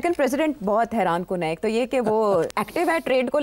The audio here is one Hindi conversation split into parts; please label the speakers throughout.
Speaker 1: अमेरिकन प्रेसिडेंट बहुत हैरान कुन है। एक तो ये कि वो एक्टिव है ट्रेड को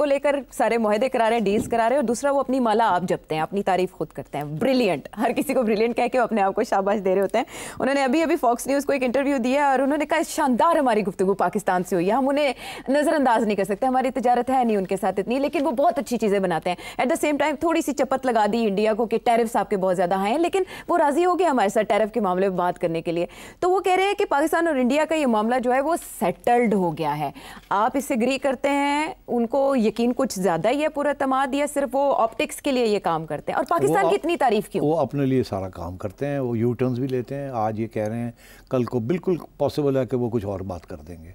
Speaker 1: लेकर सारे मुआहदे करा रहे हैं, डील्स करा रहे हैं, और दूसरा वो अपनी माला आप जपते हैं, अपनी तारीफ खुद करते हैं। ब्रिलियंट, हर किसी को ब्रिलियंट कह के अपने आप को शाबाश दे रहे होते हैं। उन्होंने अभी फॉक्स न्यूज़ को एक इंटरव्यू दिया और उन्होंने कहा शानदार हमारी गुफ्तगू पाकिस्तान से हुई है, हम उन्हें नज़रअंदाज नहीं कर सकते, हमारी तिजारत है नहीं उनके साथ इतनी, लेकिन वो बहुत अच्छी चीज़ें बनाते हैं। एट द सेम टाइम थोड़ी सी चपत लगा दी इंडिया को कि टैरिफ्स आपके बहुत ज़्यादा हाई हैं, लेकिन वो राज़ी हो गए हमारे साथ टैरिफ के मामले में बात करने के लिए। तो वो कह रहे हैं कि पाकिस्तान और इंडिया का ये मामला जो है वो सेटल्ड हो गया है। आप इससे एग्री करते हैं? उनको यकीन कुछ ज़्यादा ही है पूरा तमाद, या सिर्फ वो ऑप्टिक्स के लिए ये काम करते हैं? और पाकिस्तान की इतनी तारीफ क्यों?
Speaker 2: वो अपने लिए सारा काम करते हैं, वो यू टर्न्स भी लेते हैं। आज ये कह रहे हैं, कल को बिल्कुल पॉसिबल है कि वो कुछ और बात कर देंगे।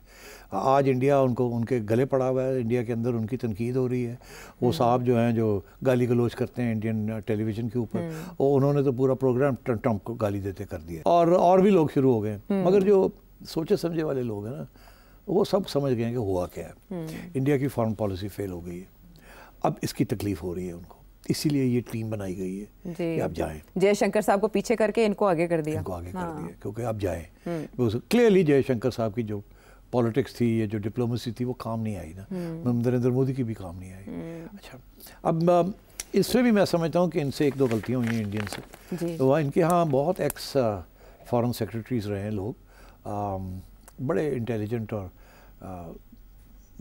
Speaker 2: आज इंडिया उनके गले पड़ा हुआ है, इंडिया के अंदर उनकी तनकीद हो रही है। वो साहब जो हैं जो गाली गलोच करते हैं इंडियन टेलीविज़न के ऊपर, उन्होंने तो पूरा प्रोग्राम ट्रंप को गाली देते कर दिया, और भी लोग शुरू हो गए। मगर जो सोचे समझे वाले लोग हैं ना, वो सब समझ गए हैं कि हुआ क्या है। इंडिया की फॉरेन पॉलिसी फेल हो गई है, अब इसकी तकलीफ हो रही है उनको, इसीलिए ये टीम बनाई गई है कि आप जाएं।
Speaker 1: जयशंकर साहब को पीछे करके इनको आगे कर दिया,
Speaker 2: कर दिया, क्योंकि आप जाएं। क्लियरली जयशंकर साहब की जो पॉलिटिक्स थी, ये जो डिप्लोमेसी थी, वो काम नहीं आई ना। नरेंद्र मोदी की भी काम नहीं आई। अच्छा, अब इससे भी मैं समझता हूँ कि इनसे एक दो गलतियाँ हुई हैं इंडियन से। तो इनके यहाँ बहुत एक्स फॉरेन सेक्रेटरीज रहे हैं लोग, बड़े इंटेलिजेंट और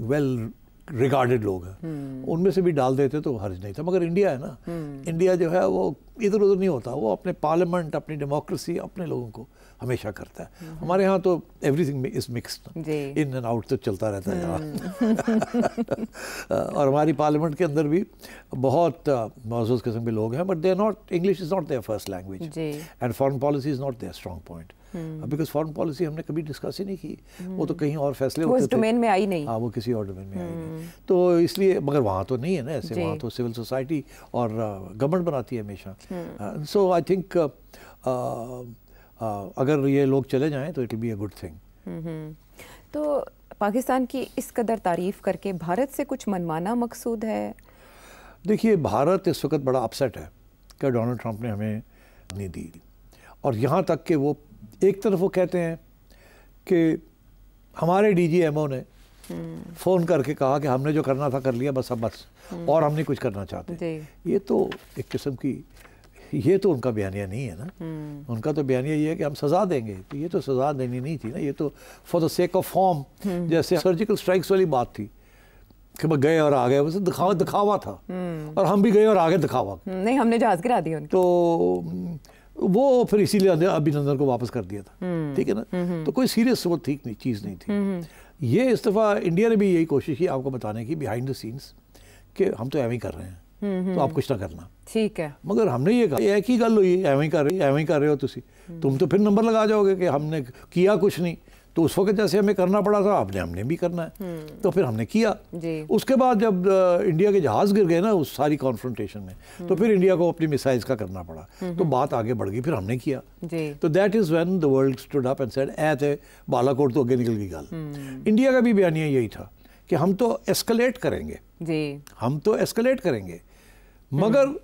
Speaker 2: वेल रिगार्डेड लोग हैं, उनमें से भी डाल देते तो हर्ज नहीं था। मगर इंडिया है ना, इंडिया जो है वो इधर उधर नहीं होता, वो अपने पार्लियामेंट, अपनी डेमोक्रेसी, अपने लोगों को हमेशा करता है। हमारे यहाँ तो everything is mixed, in and out तो चलता रहता है यहाँ। और हमारी पार्लियामेंट के अंदर भी बहुत मौजूद किस्म के लोग हैं, but they are not, English is not their first language and foreign policy is not their strong point, because foreign policy हमने कभी डिस्कस ही नहीं की। वो तो कहीं और फैसले होते थे,
Speaker 1: डोमेन में आई नहीं।
Speaker 2: हाँ, वो किसी और डोमेन में आई नहीं, तो इसलिए। मगर वहाँ तो नहीं है ना ऐसे, वहाँ तो सिविल सोसाइटी और गवर्नमेंट बनाती है हमेशा। सो आई थिंक अगर ये लोग चले जाएं तो it will be a good thing.
Speaker 1: तो पाकिस्तान की इस कदर तारीफ करके भारत से कुछ मनमाना मकसूद है?
Speaker 2: देखिए, भारत इस वक्त बड़ा अपसेट है कि डोनाल्ड ट्रंप ने हमें नहीं दी, और यहाँ तक कि वो एक तरफ वो कहते हैं कि हमारे DGMO ने फ़ोन करके कहा कि हमने जो करना था कर लिया, बस अब बस, और हम नहीं कुछ करना चाहते। ये तो एक किस्म की, ये तो उनका बयानिया नहीं है ना। उनका तो बयानिया ये है कि हम सज़ा देंगे, तो ये तो सज़ा देनी नहीं थी ना, ये तो for the sake of form, जैसे सर्जिकल स्ट्राइक्स वाली बात थी कि वो गए और आ गए, बस दिखावा था, और हम भी गए और आ गए दिखावा। नहीं,
Speaker 1: हमने जहाज़ गिरा दिया उनकी।
Speaker 2: तो वो फिर इसीलिए अभिनंदन को वापस कर दिया था, ठीक है ना। तो कोई सीरियस वो ठीक नहीं, चीज़ नहीं थी। ये इस दफ़ा इंडिया ने भी यही कोशिश की आपको बताने की बिहाइंड द सीन्स कि हम तो एवं ही कर रहे हैं, तो आप कुछ ना करना, ठीक है। मगर हमने ये कहा, एक ही गल हुई, एवं ही कर रहे हो तुम तो फिर नंबर लगा जाओगे कि हमने किया कुछ नहीं। तो उस वक्त जैसे हमें करना पड़ा था, हमने भी करना है, तो फिर हमने किया। उसके बाद जब इंडिया के जहाज़ गिर गए ना उस सारी कॉन्फ्रंटेशन में, तो फिर इंडिया को अपनी मिसाइल्स का करना पड़ा, तो बात आगे बढ़ गई, फिर हमने किया। तो that is when the world stood up and said, थे बालाकोट तो आगे निकल गई गल। इंडिया का भी बयानिया यही था कि हम तो एस्केलेट करेंगे, हम तो एस्केलेट करेंगे, मगर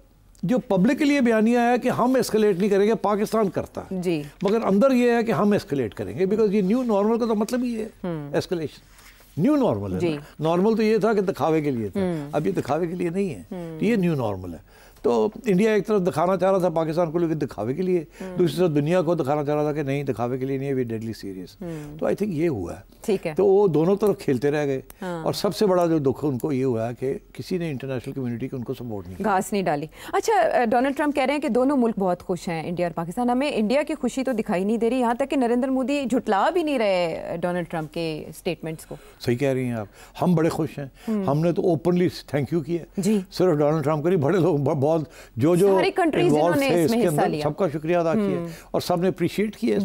Speaker 2: जो पब्लिक के लिए बयानिया है कि हम एस्केलेट नहीं करेंगे, पाकिस्तान करता है जी, मगर अंदर ये है कि हम एस्केलेट करेंगे, बिकॉज ये न्यू नॉर्मल का तो मतलब ही है एस्केलेशन। न्यू नॉर्मल है, नॉर्मल तो ये था कि दिखावे के लिए था, अब ये दिखावे के लिए नहीं है, तो ये न्यू नॉर्मल है। तो इंडिया एक तरफ दिखाना चाह रहा था पाकिस्तान को लेकर दिखावे के लिए, दूसरी तरफ दुनिया को दिखाना चाह रहा था कि नहीं दिखावे के लिए नहीं है, वी डेडली सीरियस। तो आई थिंक ये हुआ है, ठीक है। तो वो दोनों तरफ खेलते रह गए, और सबसे बड़ा जो दुख उनको ये हुआ है कि किसी ने इंटरनेशनल कम्युनिटी को उनको सपोर्ट नहीं,
Speaker 1: घास नहीं डाली। अच्छा, डोनाल्ड ट्रंप कह रहे हैं कि दोनों मुल्क बहुत खुश हैं, इंडिया और पाकिस्तान। हमें इंडिया की खुशी तो दिखाई नहीं दे रही, यहाँ तक कि नरेंद्र मोदी झुटला भी नहीं रहे डोनाल्ड ट्रंप के स्टेटमेंट्स को।
Speaker 2: सही कह रही हैं आप, हम बड़े खुश हैं, हमने तो ओपनली थैंक यू किया जी, सिर्फ डोनाल्ड ट्रम्प के नहीं, बड़े लोग बहुत जो इन्वॉल्व थे इसके अंदर, सबका शुक्रिया अदा किया, और सबने अप्रिशिएट किया।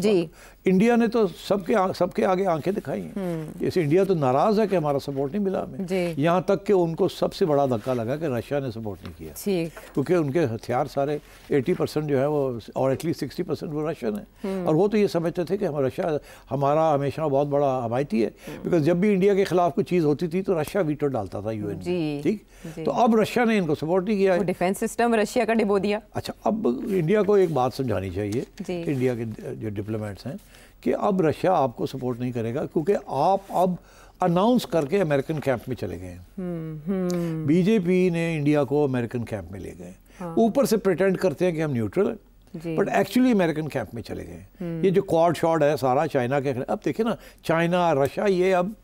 Speaker 2: इंडिया ने तो सबके आगे आंखें दिखाई हैं। जैसे इंडिया तो नाराज है कि हमारा सपोर्ट नहीं मिला हमें, यहाँ तक कि उनको सबसे बड़ा धक्का लगा कि रशिया ने सपोर्ट नहीं किया, क्योंकि उनके हथियार सारे 80% जो है वो, और एटलीस्ट 60% वो रशियन है, और वो तो ये समझते थे कि रशिया हमारा हमेशा बहुत बड़ा हमायती है, बिकॉज जब भी इंडिया के खिलाफ कोई चीज़ होती थी तो रशिया वीटो डालता था UN में, ठीक। तो अब रशिया ने इनको सपोर्ट नहीं किया,
Speaker 1: डिफेंस सिस्टम रशिया का डिबो दिया।
Speaker 2: अच्छा, अब इंडिया को एक बात समझानी चाहिए, इंडिया के जो डिप्लोमेट्स हैं, कि अब रशिया आपको सपोर्ट नहीं करेगा क्योंकि आप अब अनाउंस करके अमेरिकन कैंप में चले गए हैं। बीजेपी ने इंडिया को अमेरिकन कैंप में ले गए, ऊपर से प्रिटेंड करते हैं कि हम न्यूट्रल हैं, बट एक्चुअली अमेरिकन कैंप में चले गए। ये जो क्वाड शॉट है सारा चाइना के, अब देखिए ना, चाइना रशिया ये अब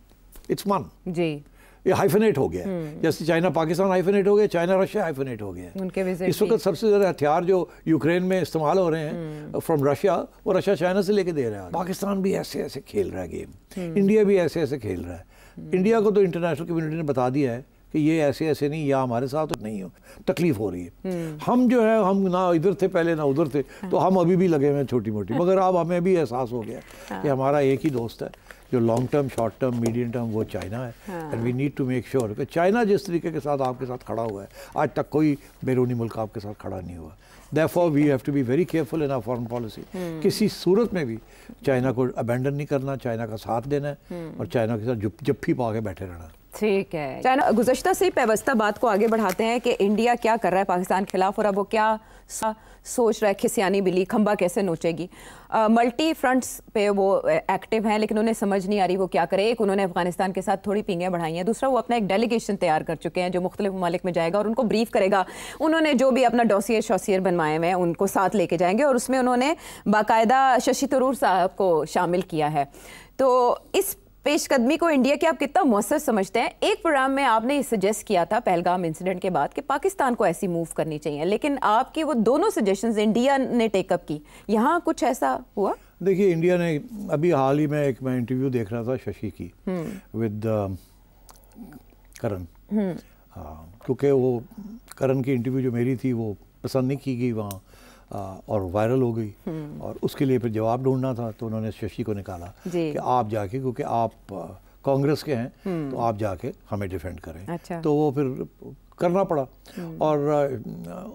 Speaker 2: इट्स वन जी, ये हाइफेनेट हो गया है। जैसे चाइना पाकिस्तान हाइफेनेट हो गया, चाइना रशिया हाइफेनेट हो गया है। इस वक्त सबसे ज़्यादा हथियार जो यूक्रेन में इस्तेमाल हो रहे हैं फ्रॉम रशिया, वो रशिया चाइना से लेके दे रहा है। पाकिस्तान भी ऐसे ऐसे खेल रहा है गेम, इंडिया भी ऐसे ऐसे खेल रहा है। इंडिया को तो इंटरनेशनल कम्युनिटी ने बता दिया है कि ये ऐसे ऐसे नहीं, या हमारे साथ तो नहीं हो, तकलीफ हो रही है। हम जो है, हम ना इधर थे पहले ना उधर थे, तो हम अभी भी लगे हुए हैं छोटी मोटी, मगर अब हमें भी एहसास हो गया कि हमारा एक ही दोस्त है जो long term, short term, medium term, वो चाइना है। And we need to make sure कि चाइना जिस तरीके के साथ आपके साथ खड़ा हुआ है, आज तक कोई बैरूनी मुल्क आपके साथ खड़ा नहीं हुआ। Therefore we have to be very careful in our foreign policy। किसी सूरत में भी चाइना को अबैंडन नहीं करना, चाइना का साथ देना है और चाइना के साथ जप्फी पा के बैठे रहना।
Speaker 1: ठीक है, चाइना गुज़श्ता से पेवस्ता बात को आगे बढ़ाते हैं कि इंडिया क्या कर रहा है पाकिस्तान के खिलाफ, और अब वो क्या सोच रहा है, खिसियानी बिल्ली खंबा कैसे नोचेगी। मल्टी फ्रंट्स पे वो एक्टिव हैं, लेकिन उन्हें समझ नहीं आ रही वो क्या करे। एक, उन्होंने अफगानिस्तान के साथ थोड़ी पींगें बढ़ाई हैं, दूसरा वो अपना एक डेलीगेशन तैयार कर चुके हैं जो मुख्तलिफ ममालिक में जाएगा और उनको ब्रीफ करेगा। उन्होंने जो भी अपना डॉसियर शॉसियर बनवाए हुए हैं उनको साथ लेके जाएंगे, और उसमें उन्होंने बाकायदा शशि थरूर साहब को शामिल किया है। तो इस पेशकदमी को इंडिया के आप कितना मौसर समझते हैं? एक प्रोग्राम में आपने ये सजेस्ट किया था पहलगाम इंसिडेंट के बाद कि पाकिस्तान को ऐसी मूव करनी चाहिए, लेकिन आपकी वो दोनों सजेशंस इंडिया ने टेकअप की, यहाँ कुछ ऐसा हुआ?
Speaker 2: देखिए, इंडिया ने अभी हाल ही में एक मैं इंटरव्यू देख रहा था शशि की विद करण, क्योंकि वो करण की इंटरव्यू जो मेरी थी वो पसंद नहीं की गई वहाँ और वायरल हो गई, और उसके लिए फिर जवाब ढूंढना था, तो उन्होंने शशि को निकाला कि आप जाके, क्योंकि आप कांग्रेस के हैं तो आप जाके हमें डिफेंड करें। अच्छा। तो वो फिर करना पड़ा, और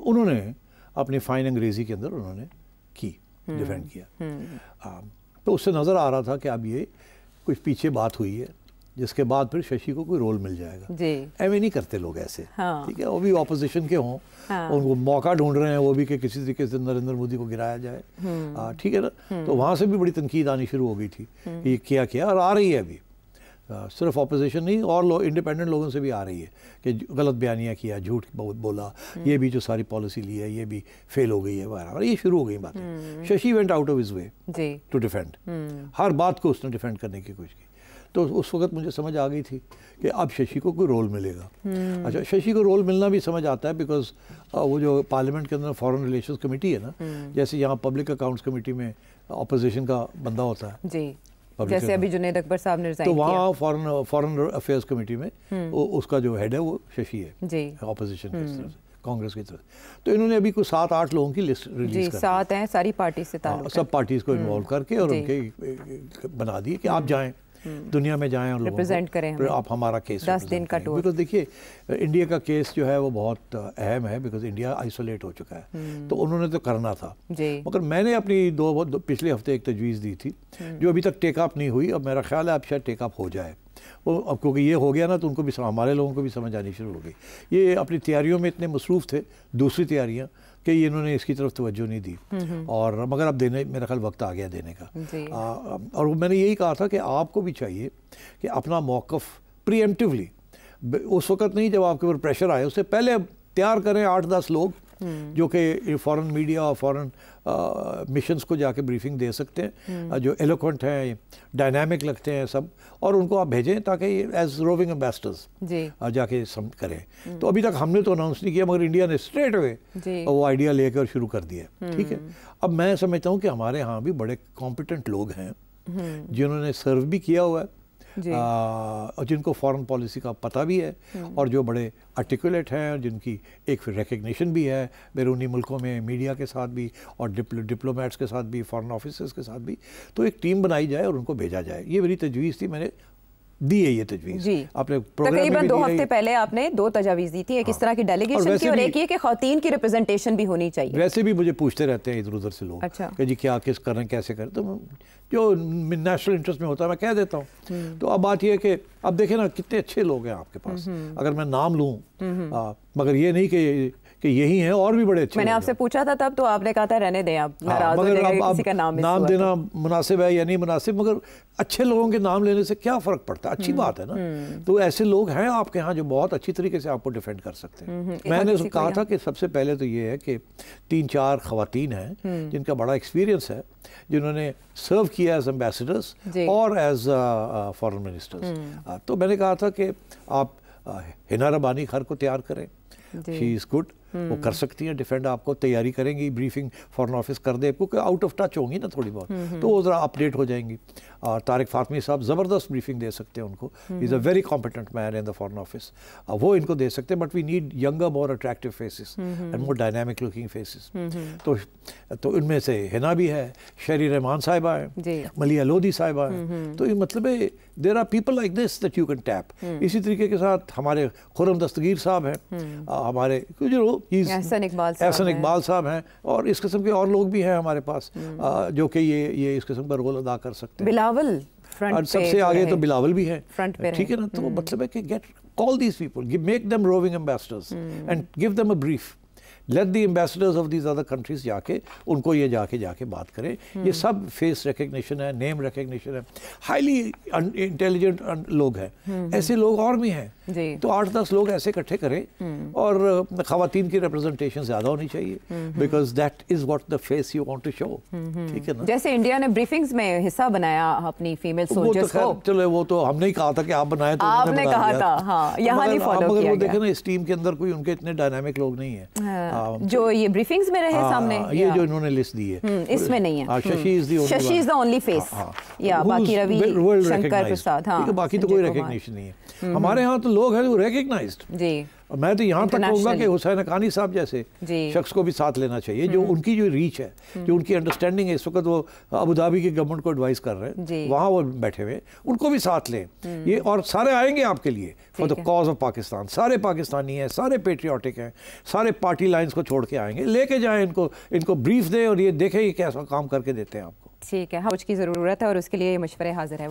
Speaker 2: उन्होंने अपनी फाइन अंग्रेज़ी के अंदर उन्होंने की, डिफेंड किया। तो उससे नज़र आ रहा था कि अब ये कुछ पीछे बात हुई है, जिसके बाद फिर शशि को कोई रोल मिल जाएगा। ऐवे नहीं करते लोग ऐसे। हाँ। ठीक है, वो भी ऑपोजिशन के हों। हाँ। उनको मौका ढूंढ रहे हैं वो भी कि किसी तरीके से नरेंद्र मोदी को गिराया जाए। ठीक है ना। तो वहाँ से भी बड़ी तनकीद आनी शुरू हो गई थी कि ये क्या किया, और आ रही है अभी। सिर्फ ऑपोजिशन नहीं, और इंडिपेंडेंट लोगों से भी आ रही है कि गलत बयानियाँ किया, झूठ बहुत बोला, ये भी जो सारी पॉलिसी ली है ये भी फेल हो गई है वगैरह, ये शुरू हो गई बातें। Shashi went out of his way to defend, हर बात को उसने डिफेंड करने की कोशिश की। तो उस वक्त मुझे समझ आ गई थी कि अब शशि को कोई रोल मिलेगा। अच्छा, शशि को रोल मिलना भी समझ आता है, बिकॉज वो जो पार्लियामेंट के अंदर फॉरेन रिलेशंस कमेटी है ना, जैसे यहाँ पब्लिक अकाउंट्स कमेटी में अपोजिशन का बंदा होता है जी,
Speaker 1: जैसे अभी जुनैद अकबर साहब ने रिजाइन
Speaker 2: किया, तो वहाँ फॉरेन अफेयर्स कमेटी में उसका जो हेड है वो शशि है अपोजिशन की तरफ से, कांग्रेस की तरफ। तो इन्होंने अभी कुछ 7-8 लोगों की लिस्ट रिलीज कर
Speaker 1: 7 हैं, सारी पार्टी से ताल्लुक,
Speaker 2: सब पार्टीज को इन्वॉल्व करके और उनके बना दिए कि आप जाएं दुनिया में जाएं और
Speaker 1: रिप्रेजेंट करें,
Speaker 2: आप हमारा केस
Speaker 1: 10 दिन का टूर।
Speaker 2: बिकॉज देखिए, इंडिया का केस जो है वो बहुत अहम है, बिकॉज इंडिया आइसोलेट हो चुका है। तो उन्होंने तो करना था, मगर मैंने अपनी पिछले हफ्ते एक तजवीज़ दी थी जो अभी तक टेकअप नहीं हुई। अब मेरा ख्याल है अब शायद टेकअप हो जाए वो, अब क्योंकि ये हो गया ना, तो उनको भी, हमारे लोगों को भी समझ आनी शुरू हो गई। ये अपनी तैयारियों में इतने मसरूफ़ थे, दूसरी तैयारियाँ, कि इन्होंने इसकी तरफ तवज्जो नहीं दी, और मगर अब देने, मेरा ख्याल वक्त आ गया देने का। और मैंने यही कहा था कि आपको भी चाहिए कि अपना मौक़िफ़ प्रीएम्प्टिवली, उस वक्त नहीं जब आपके ऊपर प्रेशर आए, उससे पहले तैयार करें 8-10 लोग जो कि फ़ॉरेन मीडिया और फ़ॉरेन मिशंस को जाके ब्रीफिंग दे सकते हैं, जो एलोक्वेंट हैं, डायनामिक लगते हैं सब, और उनको आप भेजें ताकि एज रोविंग एम्बेसडर्स जाके करें। तो अभी तक हमने तो अनाउंस नहीं किया, मगर इंडिया ने स्ट्रेट अवे वो आइडिया लेकर शुरू कर दिया। ठीक है, अब मैं समझता हूँ कि हमारे यहाँ भी बड़े कॉम्पिटेंट लोग हैं जिन्होंने सर्व भी किया हुआ है, और जिनको फॉरेन पॉलिसी का पता भी है, और जो बड़े आर्टिकुलेट हैं, जिनकी एक रिकग्निशन भी है बैरूनी मुल्कों में, मीडिया के साथ भी और डिप्लोमेट्स के साथ भी, फॉरेन ऑफिसर्स के साथ भी। तो एक टीम बनाई जाए और उनको भेजा जाए, ये मेरी तजवीज़ थी, मैंने दी है ये तजवीज़। आपने
Speaker 1: तकरीबन 2 हफ्ते पहले आपने 2 तजवीज़ दी थी, एक इस तरह की डेलीगेशन की और एक ये कि ख़वातीन की रिप्रेजेंटेशन भी होनी चाहिए।
Speaker 2: वैसे भी मुझे पूछते रहते हैं इधर उधर से लोग, अच्छा, कि जी क्या किस करें, कैसे करें, तो जो नेशनल इंटरेस्ट में होता है मैं कह देता हूँ। तो अब बात यह है कि अब देखें ना कितने अच्छे लोग हैं आपके पास, अगर मैं नाम लूँ, मगर ये नहीं कि कि यही हैं और भी बड़े अच्छे।
Speaker 1: मैंने आपसे पूछा था तब तो आपने कहा था रहने दें, आप नाराज हो जाएगा कि किसी का नाम
Speaker 2: देना मुनासिब है या नहीं मुनासिब, मगर अच्छे लोगों के नाम लेने से क्या फ़र्क पड़ता है, अच्छी बात है ना। तो ऐसे लोग हैं आपके यहाँ जो बहुत अच्छी तरीके से आपको डिफेंड कर सकते हैं। मैंने कहा था कि सबसे पहले तो ये है कि 3-4 ख़वातीन हैं जिनका बड़ा एक्सपीरियंस है, जिन्होंने सर्व किया एज एम्बेसडर्स और एज फॉरेन मिनिस्टर्स। तो मैंने कहा था कि आप हिना रबानी खर को तैयार करें, शी इज़ गुड, वो कर सकती हैं डिफेंड, आपको तैयारी करेंगी, ब्रीफिंग फॉरेन ऑफिस कर दे, क्योंकि आउट ऑफ टच होंगी ना थोड़ी बहुत, तो वो ज़रा अपडेट हो जाएंगी। और तारिक फातमी साहब ज़बरदस्त ब्रीफिंग दे सकते हैं उनको, is a very competent man in the foreign office, वो इनको दे सकते हैं। But we need younger more attractive faces and more dynamic looking faces. तो इनमें से हिना भी है, शहरी रहमान साहिबा हैं, मलिया लोधी साहिबा हैं। तो ये मतलब है there are people like this that you can tap. इसी तरीके के साथ हमारे खुर्रम दस्तगीर साहब हैं, हमारे
Speaker 1: एहसन
Speaker 2: इकबाल साहब हैं, और इस किस्म के और लोग भी हैं हमारे पास जो कि ये इस किस्म का रोल अदा कर सकते हैं।
Speaker 1: बिलावल
Speaker 2: और सबसे आगे तो बिलावल भी है, ठीक है ना। तो मतलब है कि get call these people, make them roving ambassadors and give them a brief, let the ambassadors of these other countries जाके उनको ये जाके बात करें। ये सब फेस रिकग्निशन है, नेम रिकग्निशन है, हाईली इंटेलिजेंट लोग हैं, ऐसे लोग और भी हैं। तो 8-10 लोग ऐसे इकट्ठे करें और ख़वातीन की रिप्रेजेंटेशन ज़्यादा होनी चाहिए, because that is what the face you want to show, ठीक है ना।
Speaker 1: जैसे इंडिया ने ब्रीफिंग्स में हिस्सा बनाया अपनी फीमेल सोल्जर्स को,
Speaker 2: चलो वो तो हमने ही कहा था कि आप बनाए, तो
Speaker 1: आपने कहा था, हाँ, यहाँ नहीं फॉलो किया
Speaker 2: गया। वो देखें ना, इस टीम के अंदर कोई उनके इतने डायनामिक लोग नहीं है
Speaker 1: जो ये ब्रीफिंग्स में रहे सामने,
Speaker 2: ये जो इन्होंने लिस्ट दी है
Speaker 1: इसमें नहीं है।
Speaker 2: Shashi is the
Speaker 1: only face, या बाकी रवि शंकर प्रसाद, हाँ,
Speaker 2: बाकी तो कोई रिकग्निशन नहीं है। हमारे यहाँ तो लोग हैं जो रिकग्नाइज्ड जी। मैं तो यहाँ तक कहूँगा कि हुसैन हक्कानी साहब जैसे शख्स को भी साथ लेना चाहिए, जो उनकी जो रीच है, जो उनकी अंडरस्टैंडिंग है, इस वक्त वो अबू धाबी की गवर्नमेंट को एडवाइस कर रहे हैं, वहाँ वो बैठे हुए, उनको भी साथ लें ये, और सारे आएंगे आपके लिए for the cause of Pakistan. सारे पाकिस्तानी हैं, सारे पेट्रियाटिक हैं, सारे पार्टी लाइन्स को छोड़ के आएंगे, लेके जाएँ इनको ब्रीफ दें और ये देखें ये कैसा काम करके देते हैं आपको।
Speaker 1: ठीक है, हाँ, कुछ की ज़रूरत है और उसके लिए मशवरे हाजिर है।